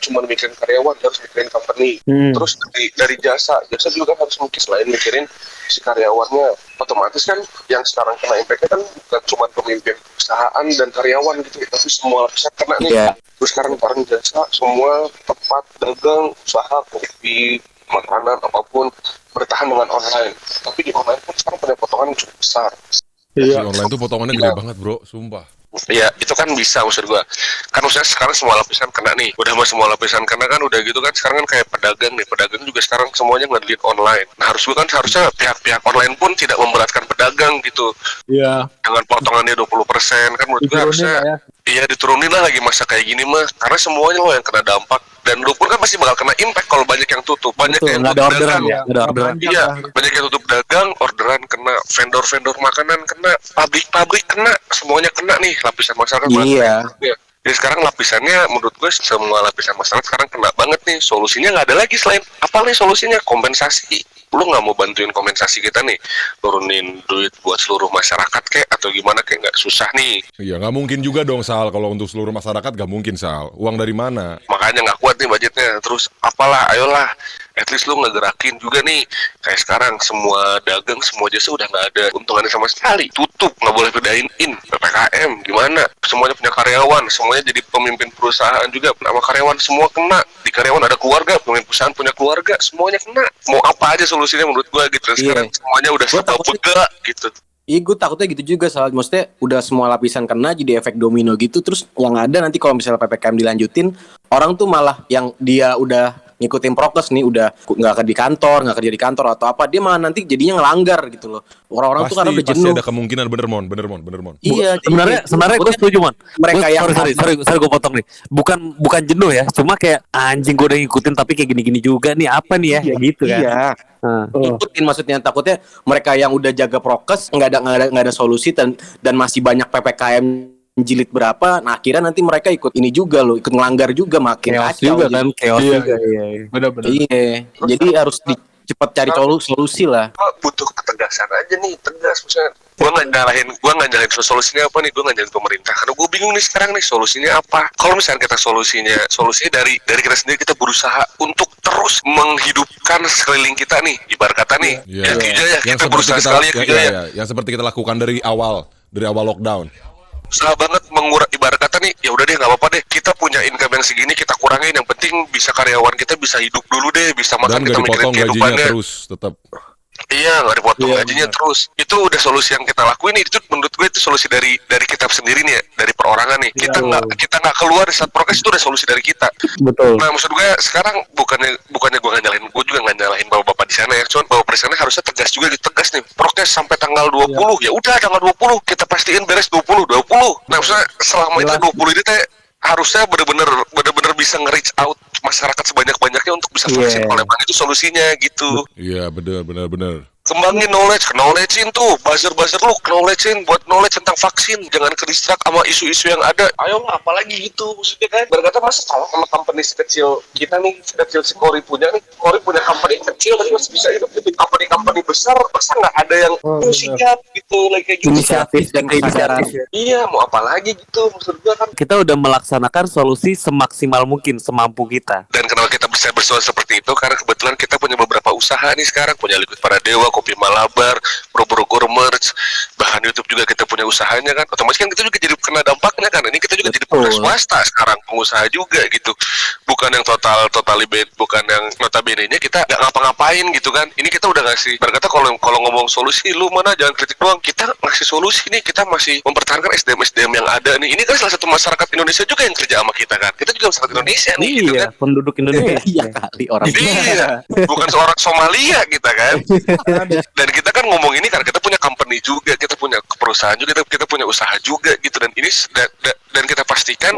cuma mikirin karyawan, harus mikirin company. Terus dari jasa juga harus selain mikirin si karyawannya, otomatis kan yang sekarang kena impact-nya kan bukan cuma pemimpin perusahaan dan karyawan gitu, tapi semua lapisan kena nih. Terus sekarang barang jasa, semua tempat dagang, usaha, kopi, makanan, apapun bertahan dengan online. Tapi di online pun sekarang punya potongan yang cukup besar. Di online tuh potongannya gede banget bro, sumpah. Ya itu kan bisa maksud gua. Kan maksudnya sekarang semua lapisan kena nih. Udah mah semua lapisan kena kan udah gitu kan. Sekarang kan kayak pedagang nih. Pedagang juga sekarang semuanya ngedelit online. Nah harusnya pihak-pihak online pun tidak memberatkan pedagang gitu. Iya. Dengan potongannya 20% kan menurut gua harusnya. Iya diturunin lah lagi masa kayak gini mah. Karena semuanya lo yang kena dampak. Dan lu pun kan pasti bakal kena impact kalau banyak yang tutup. Banyak yang nggak ada tutup orderan dagang. ya, nggak ada orderan. Iya, banyak yang tutup dagang, orderan kena, vendor makanan kena, pabrik kena, semuanya kena nih lapisan masyarakat. Iya. Jadi sekarang lapisannya menurut gue semua lapisan masyarakat sekarang kena banget nih. Solusinya nggak ada lagi selain apa nih solusinya? Kompensasi. Lu nggak mau bantuin kompensasi kita nih, turunin duit buat seluruh masyarakat kek atau gimana kek, nggak susah nih. Iya nggak mungkin juga dong Sal, kalau untuk seluruh masyarakat nggak mungkin Sal. Uang dari mana? Makanya nggak kuat nih budgetnya. Terus apalah, ayolah. At least lu ngegerakin juga nih. Kayak sekarang semua dagang, semua jasa udah nggak ada untungannya sama sekali. Tutup, nggak boleh bedain PPKM. Gimana? Semuanya punya karyawan, semuanya jadi pemimpin perusahaan juga. Nama karyawan semua kena. Di karyawan ada keluarga, pemimpin perusahaan punya keluarga, semuanya kena. Mau apa aja solusinya menurut gua gitu. Sekarang semuanya udah serba pegel gitu. Iya, gue takutnya gitu juga, Sal. Maksudnya udah semua lapisan kena jadi efek domino gitu. Terus yang ada nanti kalau misalnya PPKM dilanjutin, orang tuh malah yang dia udah ngikutin prokes nih, udah nggak kerja di kantor atau apa, dia malah nanti jadinya ngelanggar gitu loh. Orang-orang tuh karena udah jenuh. Pasti ada kemungkinan bener mon. Iya, Sebenarnya gue setuju mon. Mereka yang sorry gue potong nih. Bukan jenuh ya, cuma kayak anjing gue udah ngikutin tapi kayak gini-gini juga nih, apa nih ya, kayak gitu kan. Iya. Ikutin maksudnya, takutnya mereka yang udah jaga prokes nggak ada solusi dan masih banyak PPKM jilid berapa, nah akhirnya nanti mereka ikut ini juga loh, ikut ngelanggar juga, makin Chaos kacau juga gitu. kan, chaos juga. Iya. Benar-benar. Iya, jadi harus cepat cari solusi lah. Butuh ketegasan aja nih, tegas maksudnya Gua nggak nyalahin solusinya apa nih, gua nggak nyalahin pemerintah karena gua bingung nih sekarang nih solusinya apa. Kalau misalnya kita solusinya dari kita sendiri, kita berusaha untuk terus menghidupkan sekeliling kita nih, ibarat kata nih Iya. ya Kijaya, Yang kita seperti berusaha kita, sekali ya Kijaya, yang seperti kita lakukan dari awal lockdown. usaha banget ibarat kata nih, ya udah deh nggak apa-apa deh, kita punya income yang segini kita kurangin, yang penting bisa karyawan kita bisa hidup dulu deh, bisa makan, Dan kita gak mikirin dipotong gajinya kehidupannya. terus tetap. Iya, nggak dipotong gajinya terus. Itu udah solusi yang kita lakuin. Itu menurut gue itu solusi dari kita sendiri nih ya, dari perorangan nih. Kita nggak keluar di saat prokes, itu udah solusi dari kita. Betul. Nah, maksud gue sekarang bukannya gue nggak nyalahin, gue juga nggak nyalahin bapak-bapak di sana ya. Cuman bapak di sana harusnya tegas juga, tegas nih. Prokes sampai tanggal 20. Ya udah tanggal 20 kita pastiin beres 20. Nah, maksudnya selama itu 20 ini teh harusnya bener-bener bisa nge-reach out masyarakat sebanyak-banyaknya untuk bisa vaksin. Oleh karena itu solusinya gitu. Iya, benar. Kembangin knowledge-in tuh, buzzer lu knowledge-in, buat knowledge tentang vaksin, jangan ke distract sama isu-isu yang ada. Ayolah, apalagi gitu maksudnya kan. Berkata masa kalau sama company sekecil kita nih, sekecil si Kori punya company kecil tapi masih bisa hidup. Company besar masa nggak ada yang siap gitu, like kayak gitu. Inisiatif dan kesadaran. Iya, mau apa lagi gitu maksud gua kan. Kita udah melaksanakan solusi semaksimal mungkin, semampu kita. Dan kenapa kita bisa bersuara seperti itu? Karena kebetulan kita punya beberapa usaha nih sekarang, punya Liquid Paradewa, Kopi Malabar, Bro Merch, bahkan YouTube juga kita punya usahanya kan. Otomatis kan kita juga jadi kena dampaknya kan. Ini kita juga jadi pengusaha swasta sekarang, pengusaha juga gitu. Bukan yang totally bad, bukan yang notabene-nya kita nggak ngapa-ngapain gitu kan. Ini kita udah ngasih, berkata kalau ngomong solusi, lu mana jangan kritik doang. Kita ngasih solusi nih, kita masih mempertahankan SDM yang ada nih. Ini kan salah satu masyarakat Indonesia juga yang kerja sama kita kan. Kita juga masyarakat Indonesia nih gitu kan. Penduduk Indonesia. Iya kali orang. Iya, bukan seorang Somalia kita kan. Dan kita kan ngomong ini karena kita punya company juga, kita punya perusahaan juga, kita punya usaha juga gitu. Dan ini dan kita pastikan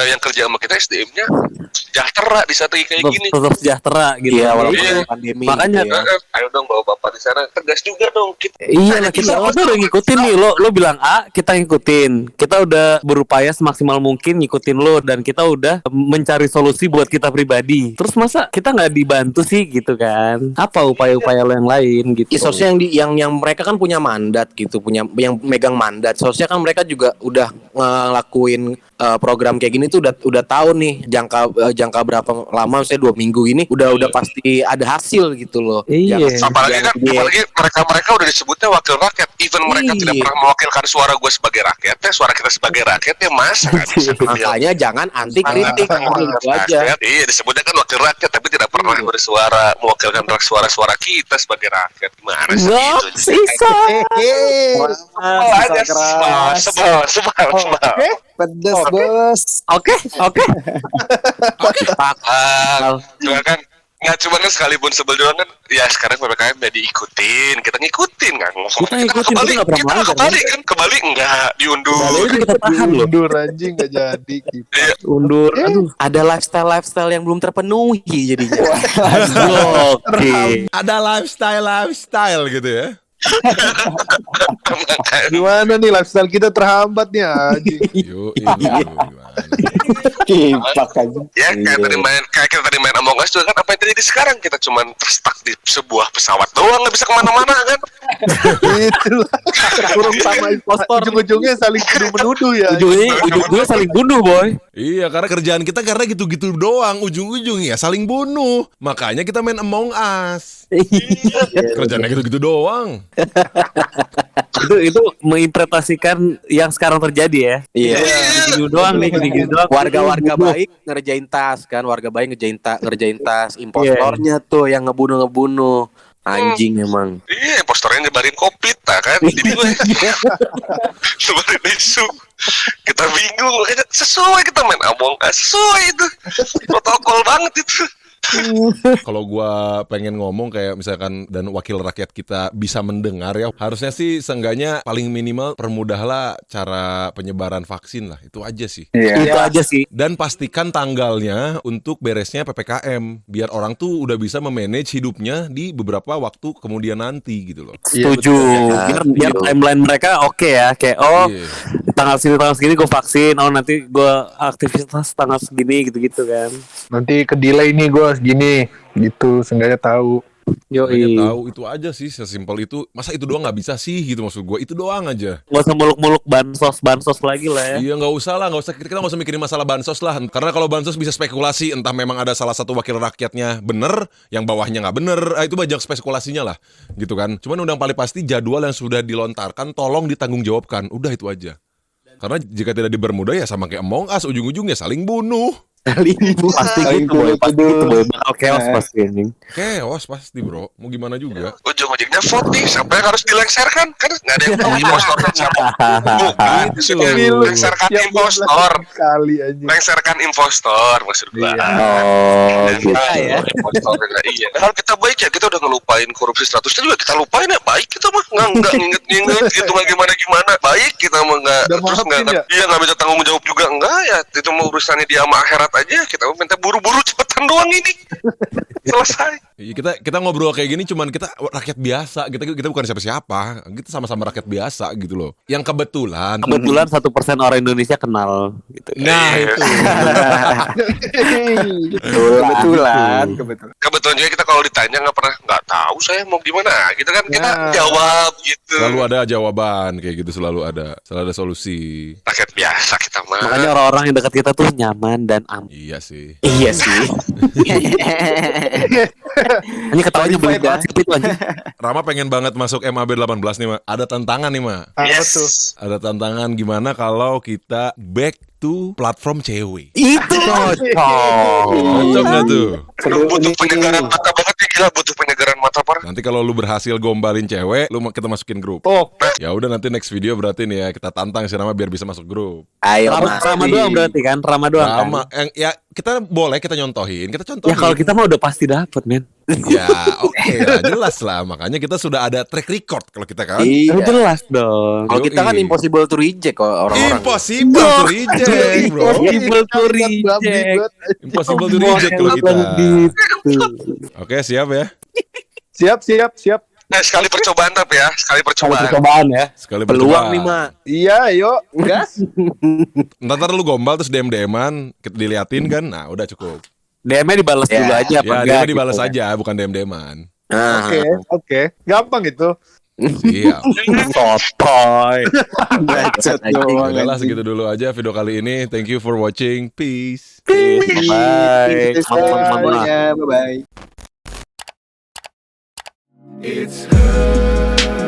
yang kerja sama kita SDM-nya sejahtera di saat kayak gini. Tetap sejahtera gitu. Iya, walaupun Iya. pandemi. Makanya gitu ya. Ayo dong bawa bapak di sana, tegas juga dong. Iya lah, kita udah ngikutin nih, lo bilang A, kita ngikutin. Kita udah berupaya semaksimal mungkin ngikutin lo, dan kita udah mencari solusi buat kita pribadi. Terus masa kita nggak dibantu sih gitu kan? Apa upaya-upaya lo yang lain gitu? Ya, seharusnya yang mereka kan punya mandat gitu, punya yang megang mandat. Seharusnya kan mereka juga udah ngelakuin program kayak gini tuh udah tahu nih jangka berapa lama, misalnya 2 minggu ini udah pasti ada hasil gitu loh. Iya. Apalagi mereka udah disebutnya wakil rakyat. Even mereka tidak pernah mewakilkan suara gue sebagai rakyatnya, suara kita sebagai rakyatnya, masa nggak bisa dibilang. Makanya jangan anti kritik gitu aja. Iya, disebutnya kan wakil rakyat tapi tidak pernah bersuara mewakilkan suara-suara kita sebagai rakyat. Gimana sih itu? Sisa. Sebel. Pedes bos. Oke. Cuma kan nggak cuma kan sekalipun sebel doang kan, ya sekarang PPKM udah diikutin, kita ngikutin kan, Kita ngikutin, kita nggak pernah melanggar, kembali enggak diundur. Itu kita tahan loh. Mundur anjing nggak jadi. Gitu. Undur. Aduh. Ada lifestyle yang belum terpenuhi jadinya. Oke. Ada lifestyle gitu ya. Gimana nih lifestyle kita terhambat nih anjing. Yuk, gimana? Kipak anjing. Ya kayak kita tadi main Among Us juga kan, apa yang terjadi sekarang, kita cuman terstuck di sebuah pesawat doang, nggak bisa kemana-mana kan. Itulah. Kurang sama impostor. Ujung-ujungnya saling menuduh ya. Ujung-ujungnya saling bunuh, boy. Iya, karena kerjaan kita karena gitu-gitu doang, ujung-ujungnya saling bunuh. Makanya kita main Among Us. Kerjaannya gitu-gitu doang. itu menginterpretasikan yang sekarang terjadi ya. Iya. Gitu doang nih, gitu doang. Warga baik ngerjain tas kan, warga baik ngerjain tas. Impostornya tuh yang ngebunuh. Anjing emang. Iya, impostornya nyebarin COVID kan. Jadi gue nyebarin isu. Kita bingung, sesuai kita main Among Us, sesuai itu. Protokol banget itu. Kalau gua pengen ngomong kayak misalkan dan wakil rakyat kita bisa mendengar ya, harusnya sih seenggaknya paling minimal permudahlah cara penyebaran vaksin lah, itu aja sih. Itu aja sih. Dan pastikan tanggalnya untuk beresnya PPKM biar orang tuh udah bisa memanage hidupnya di beberapa waktu kemudian nanti gitu loh. Setuju. Biar timeline mereka oke ya, kayak Iya. tanggal segini gue vaksin, nanti gue aktivitas tanggal segini gitu-gitu kan. Nanti ke delay nih gue segini gitu, seenggaknya tahu. Makanya Yoi. tahu itu aja sih, sesimpel itu. Masa itu doang nggak bisa sih gitu maksud gue. Itu doang aja. Nggak usah muluk-muluk bansos lagi lah ya. Iya nggak usah lah, nggak usah kita nggak usah mikirin masalah bansos lah. Karena kalau bansos bisa spekulasi, entah memang ada salah satu wakil rakyatnya bener, yang bawahnya nggak bener, itu banyak spekulasinya lah, gitu kan. Cuman udah paling pasti jadwal yang sudah dilontarkan, tolong ditanggungjawabkan. Udah itu aja. Karena jika tidak dipermudah ya sama kayak Among Us, ujung-ujungnya saling bunuh. Pasti gitu boy, bakal chaos pasti anjing. Chaos pasti bro, mau gimana juga. Ujung-ujungnya vote nih, siapa yang harus dilengserkan? Kan nggak ada yang tahu impostornya siapa. Bukan, lengserkan impostor. Kali aja. Lengserkan impostor maksud gua. Oh, gitu Ya. Iya. Kalau kita baik ya kita udah ngelupain korupsi 100 juga kita lupain ya baik kita mah nggak inget gitu nggak gimana baik kita mah nggak Udah terus nggak maafin ya? iya nggak minta tanggung jawab juga enggak ya itu mau urusannya dia sama akhirat aja kita mau minta buru-buru cepetan doang ini selesai. Iya, kita ngobrol kayak gini cuman kita rakyat biasa, kita bukan siapa-siapa, kita sama-sama rakyat biasa gitu loh. Yang kebetulan 1% orang Indonesia kenal gitu. nah itu Kebetulan. Kebetulan juga kita kalau ditanya nggak tahu saya mau gimana gitu kan kita jawab gitu. selalu ada jawaban kayak gitu, selalu ada solusi. Rakyat biasa kita mah. Makanya orang-orang yang dekat kita tuh nyaman dan aman. Iya sih. Iya sih. Ini ketawanya beli banget itu anjing. Rama pengen banget masuk MAB 18 nih, Ma. Ada tantangan nih, Ma. Apa tuh? Ada tantangan gimana kalau kita back to platform cewek. Itu cocok. Cocok nggak tuh? Lu butuh penyegaran mata banget ya gila butuh penyegaran mata parah. Nanti kalau lu berhasil gombalin cewek, kita masukin grup. Oh, Ya udah nanti next video berarti nih ya kita tantang si Rama biar bisa masuk grup. Ayo, Rama doang berarti kan? Rama doang kan? Rama, ya kita boleh kita nyontohin, kita contohin. Ya kalau kita mah udah pasti dapet men. Ya oke lah, jelas lah. Makanya kita sudah ada track record kalau kita kan. Iya. Jelas dong. Kalau kita kan Yoi. impossible to reject kok orang-orang. Impossible to reject, bro. Impossible to reject. Impossible to reject kalau kita. Oke, siap ya. siap. Nah sekali percobaan tapi ya sekali percobaan. Percobaan ya. Sekali Peluang percobaan. nih, Ma. Iya, yuk. Gas. Ntar lu gombal terus DM-an, kita diliatin kan. Nah, udah cukup. DM-nya dibalas Ya. dulu aja apa Ya, enggak? dia dibalas gitu. aja, bukan DM-an. Nah, Oke. Gampang itu. Siap. Sotoy. bacot Ya doang. udahlah segitu dulu aja video kali ini. Thank you for watching. Peace. Bye. Semuanya, bye-bye. It's her.